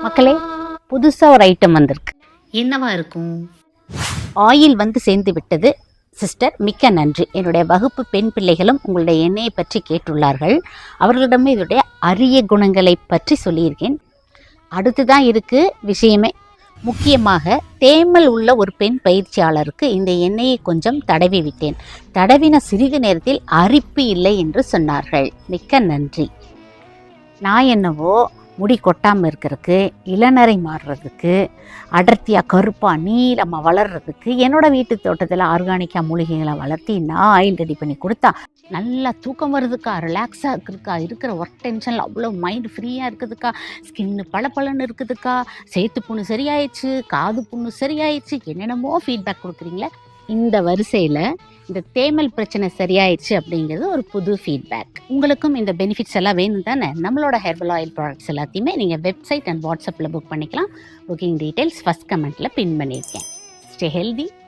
மக்களே, புதுசா ஒரு ஐட்டம் வந்திருக்கு. என்னவா இருக்கும்? ஆயில் வந்து சேர்ந்து விட்டது சிஸ்டர், மிக்க நன்றி. என்னுடைய வகுப்பு பெண் பிள்ளைகளும் உங்களுடைய எண்ணெயை பற்றி கேட்டுள்ளார்கள். அவர்களிடமே இதனுடைய அரிய குணங்களை பற்றி சொல்லியிருக்கேன். அடுத்துதான் இருக்கு விஷயமே. முக்கியமாக தேமல் உள்ள ஒரு பெண் பயிற்சியாளருக்கு இந்த எண்ணெயை கொஞ்சம் தடவி விட்டேன். தடவின சிறிது நேரத்தில் அரிப்பு இல்லை என்று சொன்னார்கள். மிக்க நன்றி. நான் என்னவோ முடி கொட்டாமல் இருக்கிறதுக்கு, இளநரை மாறுறதுக்கு, அடர்த்தியாக கருப்பாக நீளமாக வளர்கிறதுக்கு என்னோடய வீட்டு தோட்டத்தில் ஆர்கானிக்காக மூலிகைகளை வளர்த்தி நான் ஆயில் ரெடி பண்ணி கொடுத்தா நல்லா தூக்கம் வருதுக்கா, ரிலாக்ஸாக இருக்குதுக்கா, இருக்கிற ஒர்க் டென்ஷனில் அவ்வளோ மைண்டு ஃப்ரீயாக இருக்குதுக்கா, ஸ்கின்னு பளபளன்னு இருக்குதுக்கா, சேத்து புண்ணு சரியாயிடுச்சு, காது புண்ணு சரியாயிடுச்சு, என்னென்னமோ ஃபீட்பேக் கொடுக்குறீங்களே. இந்த வரிசையில் இந்த தேமல் பிரச்சனை சரியாயிடுச்சு அப்படிங்கிறது ஒரு புது ஃபீட்பேக். உங்களுக்கும் இந்த பெனிஃபிட்ஸ் எல்லாம் வேணும் தானே? நம்மளோட ஹெர்பல் ஆயில் ப்ராடக்ட்ஸ் எல்லாத்தையுமே நீங்கள் வெப்சைட் அண்ட் வாட்ஸ்அப்பில் புக் பண்ணிக்கலாம். புக்கிங் டீட்டெயில்ஸ் ஃபஸ்ட் கமெண்ட்டில் பின் பண்ணியிருக்கேன். Stay healthy.